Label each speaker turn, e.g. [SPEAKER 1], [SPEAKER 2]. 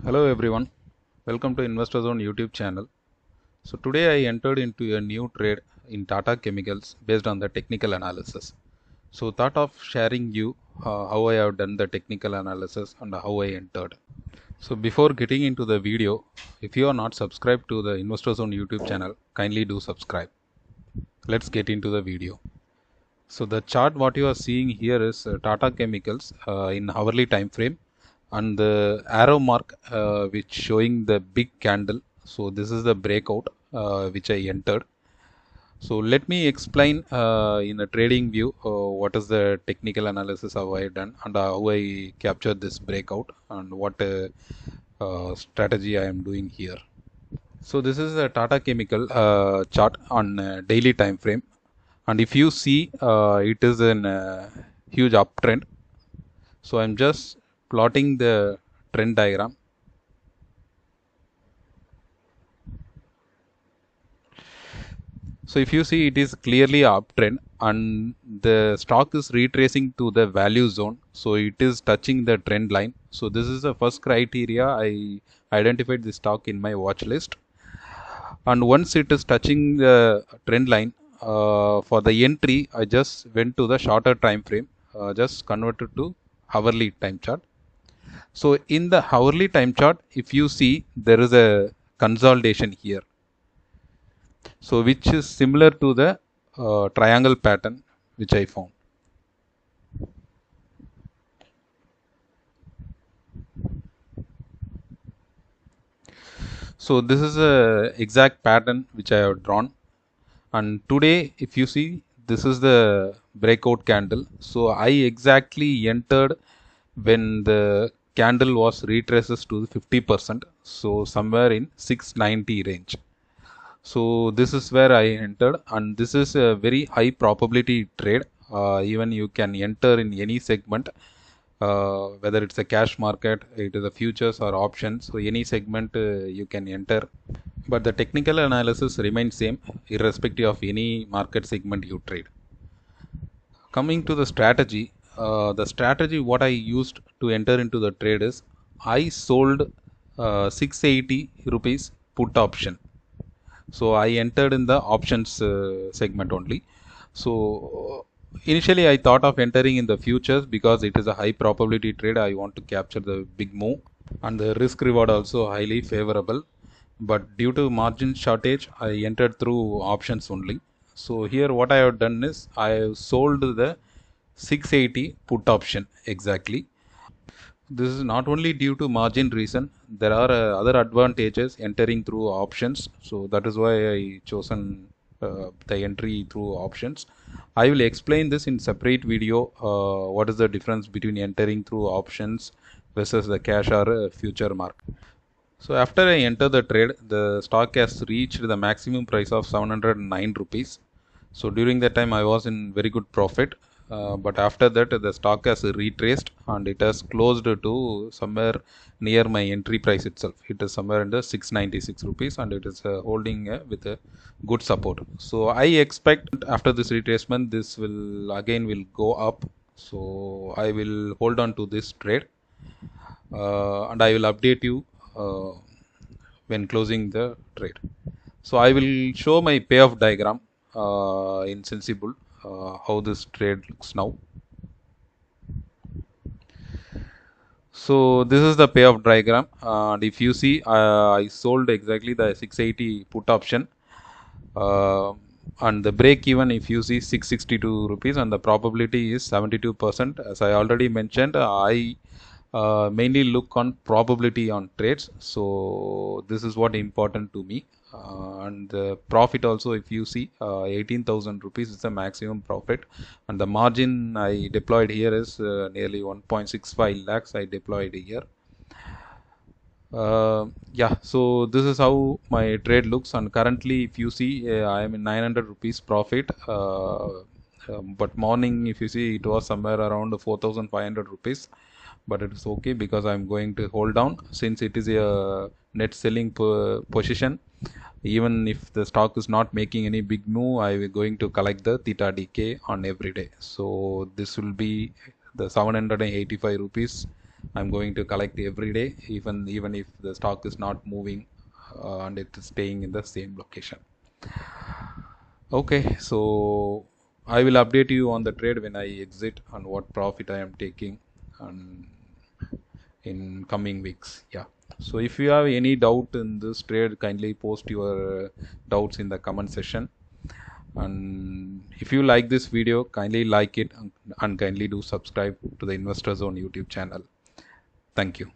[SPEAKER 1] Hello everyone, welcome to Investor Zone YouTube channel. So today I entered into a new trade in Tata Chemicals based on the technical analysis. So thought of sharing you how I have done the technical analysis and how I entered. So before getting into the video, if you are not subscribed to the Investor Zone YouTube channel, kindly do subscribe. Let's get into the video. So the chart what you are seeing here is Tata Chemicals in hourly time frame, and the arrow mark which showing the big candle. So this is the breakout which I entered. So let me explain in a trading view what is the technical analysis how I done and how I captured this breakout and what strategy I am doing here. So this is a Tata Chemical chart on daily time frame, and if you see it is in huge uptrend. So I'm just plotting the trend diagram. So if you see, it is clearly uptrend and the stock is retracing to the value zone. So it is touching the trend line. So this is the first criteria I identified the stock in my watch list. And once it is touching the trend line, for the entry, I just went to the shorter time frame, just converted to hourly time chart. So in the hourly time chart, if you see, there is a consolidation here. So which is similar to the triangle pattern which I found. So this is a exact pattern which I have drawn. And today, if you see, this is the breakout candle. So I exactly entered when the candle was retraces to 50%. So somewhere in 690 range. So this is where I entered, and this is a very high probability trade. Even you can enter in any segment, whether it's a cash market, it is a futures or options. So any segment you can enter, but the technical analysis remains same irrespective of any market segment you trade. Coming to the strategy what I used to enter into the trade is I sold 680 rupees put option. So I entered in the options segment only. So initially I thought of entering in the futures because it is a high probability trade. I want to capture the big move and the risk reward also highly favorable. But due to margin shortage, I entered through options only. So here what I have done is I have sold the 680 put option exactly. This is not only due to margin reason, there are other advantages entering through options. So that is why I chosen the entry through options. I will explain this in separate video. What is the difference between entering through options versus the cash or future market. So after I enter the trade, the stock has reached the maximum price of 709 rupees. So during that time I was in very good profit. But after that the stock has retraced and it has closed to somewhere near my entry price itself. It is somewhere in the 696 rupees and it is holding with a good support. So I expect after this retracement this will go up. So I will hold on to this trade and I will update you when closing the trade. So I will show my payoff diagram in Sensible how this trade looks now. So this is the payoff diagram, and if you see, I sold exactly the 680 put option, uh, and the break even if you see 662 rupees, and the probability is 72%. As I already mentioned, I mainly look on probability on trades, so this is what important to me. And the profit also, if you see, 18,000 rupees is the maximum profit, and the margin I deployed here is nearly 1.65 lakhs I deployed here. Yeah, so this is how my trade looks, and currently if you see I am in 900 rupees profit, but morning if you see it was somewhere around 4,500 rupees, but it is okay because I'm going to hold down since it is a net selling position. Even if the stock is not making any big move, I will going to collect the theta decay on every day. So this will be the 785 rupees I'm going to collect every day, even if the stock is not moving and it is staying in the same location. Okay, so I will update you on the trade when I exit and what profit I am taking and in coming weeks. Yeah. So if you have any doubt in this trade, kindly post your doubts in the comment section. And if you like this video, kindly like it and kindly do subscribe to the Investor Zone YouTube channel. Thank you.